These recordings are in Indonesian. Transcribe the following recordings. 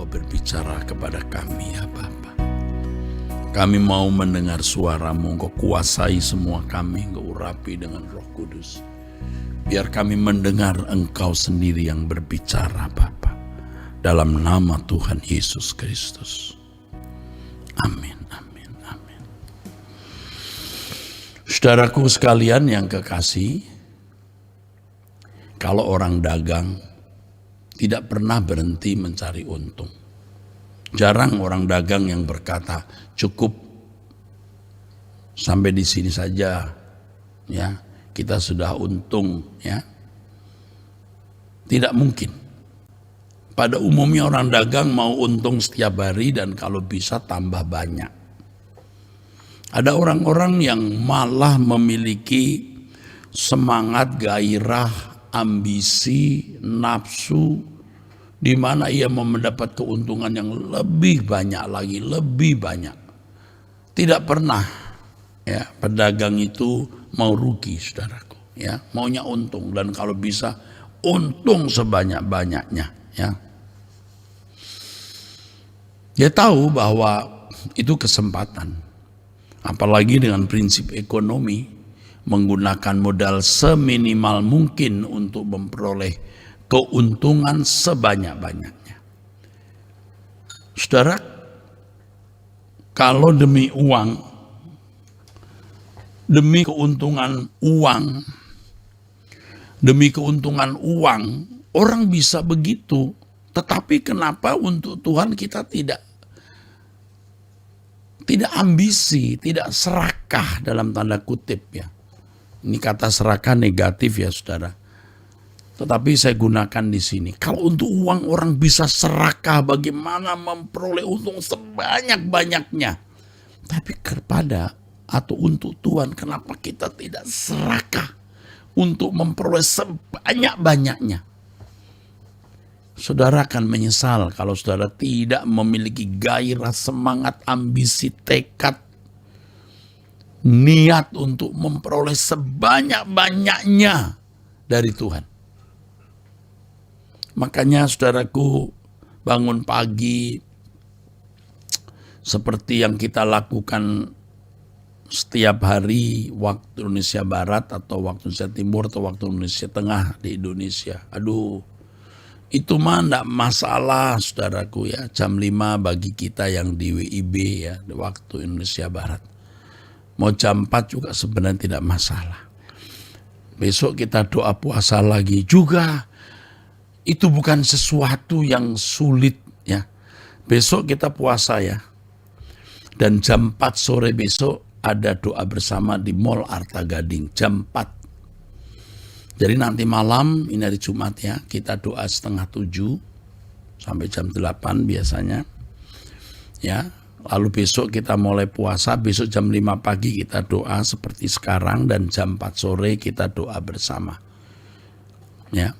Engkau berbicara kepada kami ya Bapa. Kami mau mendengar suara-Mu, Engkau kuasai semua kami, Engkau urapi dengan Roh Kudus. Biar kami mendengar Engkau sendiri yang berbicara Bapa. Dalam nama Tuhan Yesus Kristus. Amin, amin, amin. Saudaraku sekalian yang kekasih, kalau orang dagang tidak pernah berhenti mencari untung. Jarang orang dagang yang berkata, cukup sampai di sini saja, ya kita sudah untung, ya. Tidak mungkin. Pada umumnya orang dagang mau untung setiap hari dan kalau bisa tambah banyak. Ada orang-orang yang malah memiliki semangat, gairah, ambisi, nafsu, di mana ia mau mendapat keuntungan yang lebih banyak lagi, lebih banyak. Tidak pernah ya pedagang itu mau rugi, saudaraku, ya, maunya untung dan kalau bisa untung sebanyak-banyaknya, ya. Dia tahu bahwa itu kesempatan. Apalagi dengan prinsip ekonomi, menggunakan modal seminimal mungkin untuk memperoleh keuntungan sebanyak-banyaknya. Saudara, kalau demi uang, demi keuntungan uang, orang bisa begitu. Tetapi kenapa untuk Tuhan kita tidak ambisi, tidak serakah dalam tanda kutip, ya. Ini kata serakah negatif ya saudara. Tetapi saya gunakan di sini. Kalau untuk uang orang bisa serakah, bagaimana memperoleh untung sebanyak-banyaknya. Tapi kepada atau untuk Tuhan, kenapa kita tidak serakah untuk memperoleh sebanyak-banyaknya? Saudara akan menyesal kalau saudara tidak memiliki gairah, semangat, ambisi, tekad, niat untuk memperoleh sebanyak-banyaknya dari Tuhan. Makanya saudaraku, bangun pagi seperti yang kita lakukan setiap hari waktu Indonesia Barat atau waktu Indonesia Timur atau waktu Indonesia Tengah di Indonesia. Aduh, itu mah enggak masalah saudaraku, ya. Jam 5 bagi kita yang di WIB, ya, waktu Indonesia Barat. Mau jam 4 juga sebenarnya tidak masalah. Besok kita doa puasa lagi juga. Itu bukan sesuatu yang sulit, ya. Besok kita puasa, ya. Dan jam 4 sore besok ada doa bersama di Mall Arta Gading jam 4. Jadi nanti malam, ini hari Jumat, ya, kita doa 6:30 sampai jam 8 biasanya, ya. Lalu besok kita mulai puasa, besok jam 5 pagi kita doa seperti sekarang dan jam 4 sore kita doa bersama, ya.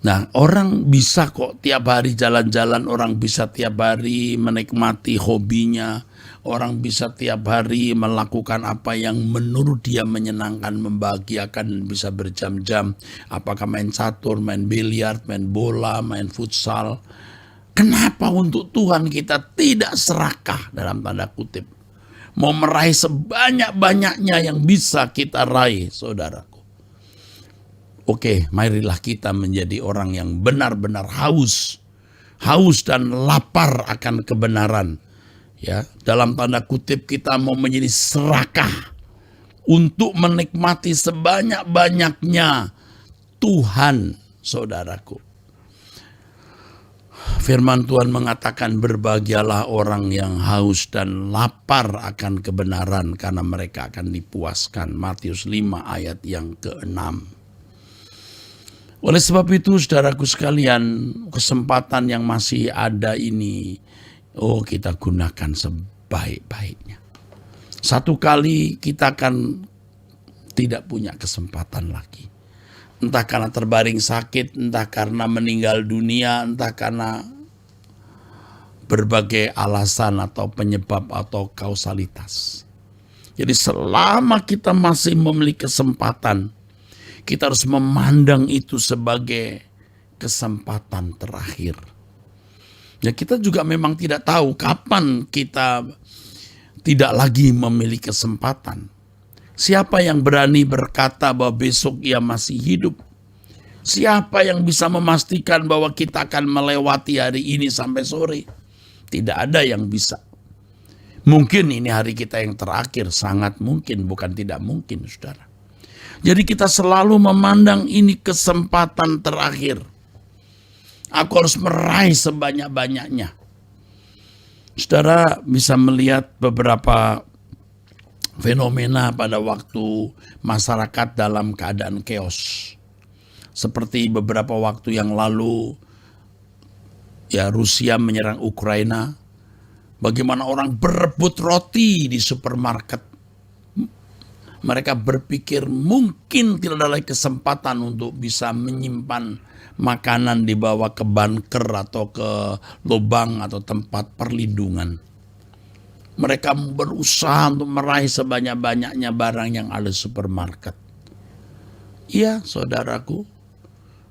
Nah, orang bisa kok tiap hari jalan-jalan, orang bisa tiap hari menikmati hobinya, orang bisa tiap hari melakukan apa yang menurut dia menyenangkan, membahagiakan, dan bisa berjam-jam. Apakah main catur, main biliar, main bola, main futsal. Kenapa untuk Tuhan kita tidak serakah dalam tanda kutip? Mau meraih sebanyak-banyaknya yang bisa kita raih, saudaraku. Oke, marilah kita menjadi orang yang benar-benar haus dan lapar akan kebenaran. Ya, dalam tanda kutip kita mau menjadi serakah untuk menikmati sebanyak-banyaknya Tuhan, saudaraku. Firman Tuhan mengatakan, berbahagialah orang yang haus dan lapar akan kebenaran karena mereka akan dipuaskan. Matius 5 ayat yang ke-6. Oleh sebab itu, saudaraku sekalian, kesempatan yang masih ada ini, kita gunakan sebaik-baiknya. Satu kali kita akan tidak punya kesempatan lagi. Entah karena terbaring sakit, entah karena meninggal dunia, entah karena berbagai alasan atau penyebab atau kausalitas. Jadi selama kita masih memiliki kesempatan, kita harus memandang itu sebagai kesempatan terakhir. Ya kita juga memang tidak tahu kapan kita tidak lagi memiliki kesempatan. Siapa yang berani berkata bahwa besok ia masih hidup? Siapa yang bisa memastikan bahwa kita akan melewati hari ini sampai sore? Tidak ada yang bisa. Mungkin ini hari kita yang terakhir, sangat mungkin, bukan tidak mungkin, saudara. Jadi kita selalu memandang ini kesempatan terakhir. Aku harus meraih sebanyak-banyaknya. Saudara bisa melihat beberapa fenomena pada waktu masyarakat dalam keadaan chaos. Seperti beberapa waktu yang lalu, ya Rusia menyerang Ukraina. Bagaimana orang berebut roti di supermarket. Mereka berpikir mungkin tidak ada lagi kesempatan untuk bisa menyimpan makanan dibawa ke bunker atau ke lubang atau tempat perlindungan. Mereka berusaha untuk meraih sebanyak-banyaknya barang yang ada di supermarket. Iya, saudaraku.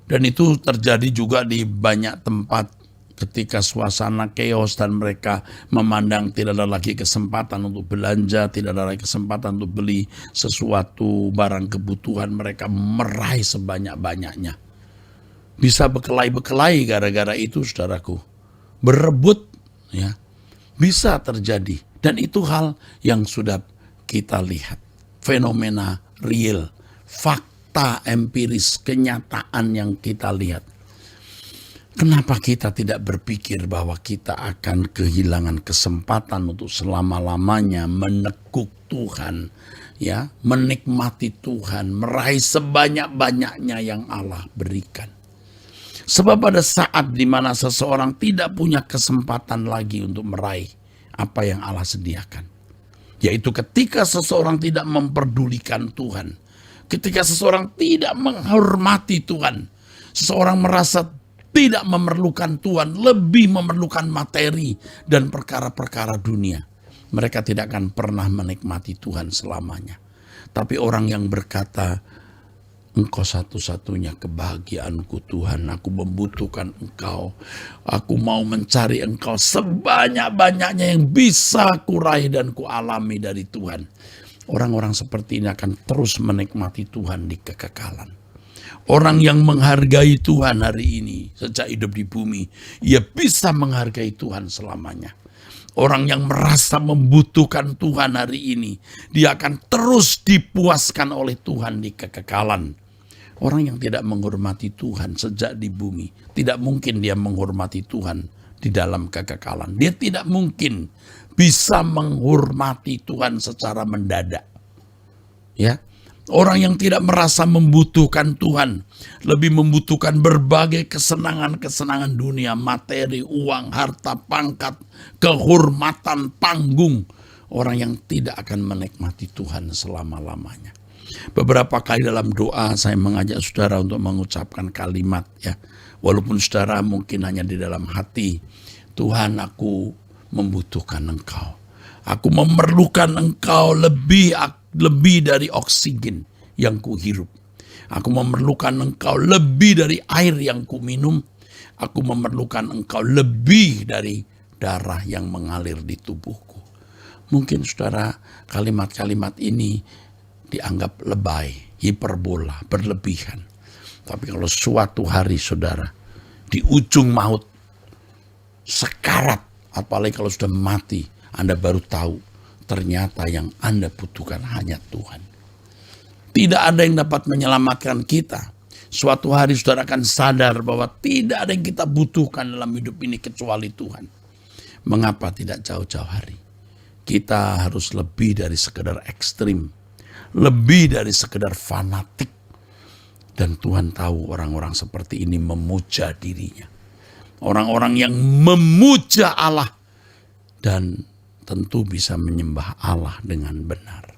Dan itu terjadi juga di banyak tempat ketika suasana chaos dan mereka memandang tidak ada lagi kesempatan untuk belanja, tidak ada lagi kesempatan untuk beli sesuatu barang kebutuhan, mereka meraih sebanyak-banyaknya. Bisa berkelahi-berkelahi gara-gara itu, saudaraku. Berebut, ya, bisa terjadi. Dan itu hal yang sudah kita lihat. Fenomena real, fakta empiris, kenyataan yang kita lihat. Kenapa kita tidak berpikir bahwa kita akan kehilangan kesempatan untuk selama-lamanya menekuk Tuhan, ya, menikmati Tuhan, meraih sebanyak-banyaknya yang Allah berikan. Sebab pada saat di mana seseorang tidak punya kesempatan lagi untuk meraih apa yang Allah sediakan, yaitu ketika seseorang tidak memperdulikan Tuhan, ketika seseorang tidak menghormati Tuhan, seseorang merasa tidak memerlukan Tuhan, lebih memerlukan materi dan perkara-perkara dunia. Mereka tidak akan pernah menikmati Tuhan selamanya. Tapi orang yang berkata, Engkau satu-satunya kebahagiaanku Tuhan, aku membutuhkan Engkau. Aku mau mencari Engkau sebanyak-banyaknya yang bisa kuraih dan kualami dari Tuhan. Orang-orang seperti ini akan terus menikmati Tuhan di kekekalan. Orang yang menghargai Tuhan hari ini, sejak hidup di bumi, ia bisa menghargai Tuhan selamanya. Orang yang merasa membutuhkan Tuhan hari ini, dia akan terus dipuaskan oleh Tuhan di kekekalan. Orang yang tidak menghormati Tuhan sejak di bumi, tidak mungkin dia menghormati Tuhan di dalam kekekalan. Dia tidak mungkin bisa menghormati Tuhan secara mendadak. Ya. Orang yang tidak merasa membutuhkan Tuhan, lebih membutuhkan berbagai kesenangan-kesenangan dunia, materi, uang, harta, pangkat, kehormatan, panggung. Orang yang tidak akan menikmati Tuhan selama-lamanya. Beberapa kali dalam doa saya mengajak saudara untuk mengucapkan kalimat, ya. Walaupun saudara mungkin hanya di dalam hati, Tuhan, aku membutuhkan Engkau. Aku memerlukan Engkau lebih dari oksigen yang kuhirup. Aku memerlukan Engkau lebih dari air yang kuminum. Aku memerlukan Engkau lebih dari darah yang mengalir di tubuhku. Mungkin saudara, kalimat-kalimat ini dianggap lebay, hiperbola, berlebihan. Tapi kalau suatu hari saudara, di ujung maut, sekarat, apalagi kalau sudah mati, Anda baru tahu ternyata yang Anda butuhkan hanya Tuhan. Tidak ada yang dapat menyelamatkan kita. Suatu hari saudara akan sadar bahwa tidak ada yang kita butuhkan dalam hidup ini kecuali Tuhan. Mengapa tidak jauh-jauh hari? Kita harus lebih dari sekedar ekstrim. Lebih dari sekedar fanatik. Dan Tuhan tahu orang-orang seperti ini memuja dirinya. Orang-orang yang memuja Allah. Dan tentu bisa menyembah Allah dengan benar.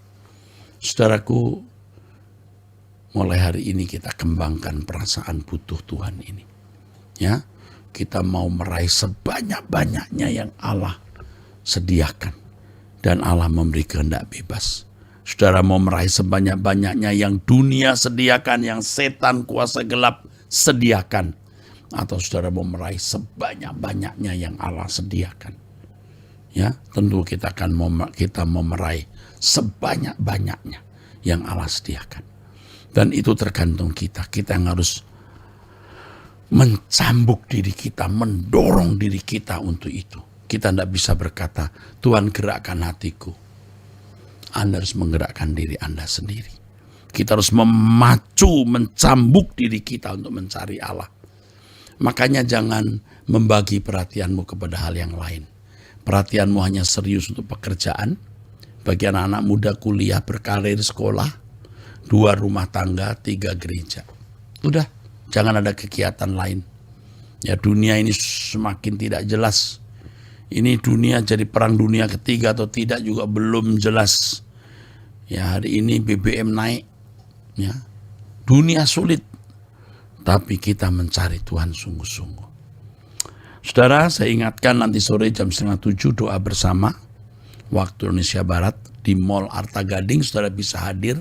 Saudaraku, mulai hari ini kita kembangkan perasaan butuh Tuhan ini. Ya, kita mau meraih sebanyak-banyaknya yang Allah sediakan. Dan Allah memberi kehendak bebas. Saudara mau meraih sebanyak-banyaknya yang dunia sediakan, yang setan kuasa gelap sediakan. atau saudara mau meraih sebanyak-banyaknya yang Allah sediakan. Ya, tentu kita mau meraih sebanyak-banyaknya yang Allah sediakan. Dan itu tergantung kita. Kita yang harus mencambuk diri kita, mendorong diri kita untuk itu. Kita tidak bisa berkata, Tuhan gerakkan hatiku. Anda harus menggerakkan diri Anda sendiri. Kita harus memacu, mencambuk diri kita untuk mencari Allah. Makanya jangan membagi perhatianmu kepada hal yang lain. Perhatianmu hanya serius untuk pekerjaan. Bagi anak-anak muda kuliah, berkarir, sekolah. 2 rumah tangga, 3 gereja. Udah, jangan ada kegiatan lain. Ya, dunia ini semakin tidak jelas. Ini dunia jadi perang dunia ketiga atau tidak juga belum jelas. Ya, hari ini BBM naik. Ya, dunia sulit. Tapi kita mencari Tuhan sungguh-sungguh. Saudara, saya ingatkan nanti sore jam 6:30 doa bersama. Waktu Indonesia Barat di Mall Arta Gading, saudara bisa hadir.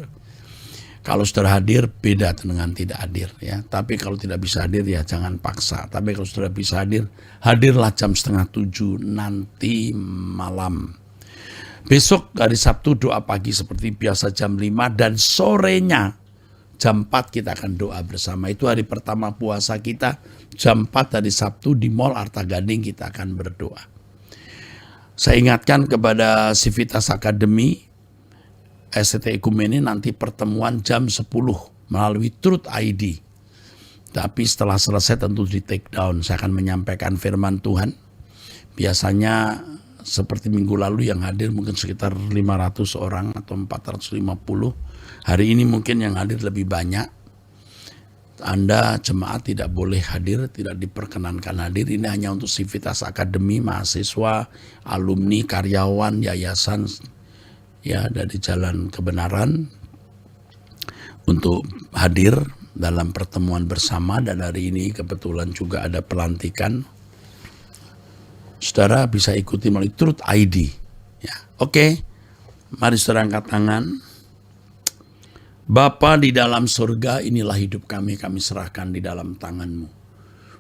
Kalau saudara hadir, beda dengan tidak hadir. Ya. Tapi kalau tidak bisa hadir, ya jangan paksa. Tapi kalau saudara bisa hadir, hadirlah jam 6:30 nanti malam. Besok hari Sabtu doa pagi seperti biasa jam 5 dan sorenya jam 4 kita akan doa bersama. Itu hari pertama puasa kita. Jam 4 hari Sabtu di Mall Arta Gading kita akan berdoa. Saya ingatkan kepada Civitas Academy, SCT Ekumene nanti pertemuan jam 10 melalui Truth ID. Tapi setelah selesai tentu di take down. Saya akan menyampaikan firman Tuhan. Biasanya seperti minggu lalu yang hadir mungkin sekitar 500 orang atau 450. Hari ini mungkin yang hadir lebih banyak. Anda jemaat tidak boleh hadir, tidak diperkenankan hadir. Ini hanya untuk Civitas Academy, mahasiswa, alumni, karyawan, yayasan ya dari Jalan Kebenaran untuk hadir dalam pertemuan bersama. Dan hari ini kebetulan juga ada pelantikan. Saudara bisa ikuti melalui Truth ID. Ya, oke. Mari saudara angkat tangan. Bapa di dalam surga, inilah hidup kami serahkan di dalam tangan-Mu.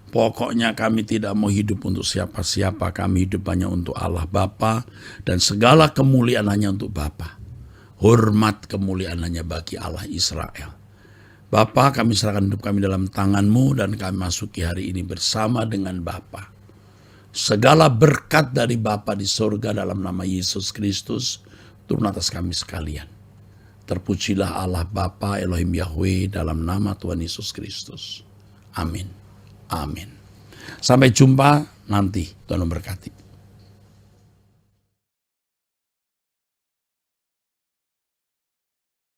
Pokoknya kami tidak mau hidup untuk siapa-siapa, kami hidup hanya untuk Allah Bapa, dan segala kemuliaan hanya untuk Bapa. Hormat kemuliaan hanya bagi Allah Israel. Bapa, kami serahkan hidup kami dalam tangan-Mu, dan kami masuki hari ini bersama dengan Bapa. Segala berkat dari Bapa di surga dalam nama Yesus Kristus turun atas kami sekalian. Terpujilah Allah Bapa Elohim Yahweh dalam nama Tuhan Yesus Kristus. Amin. Amin. Sampai jumpa nanti. Tuhan memberkati.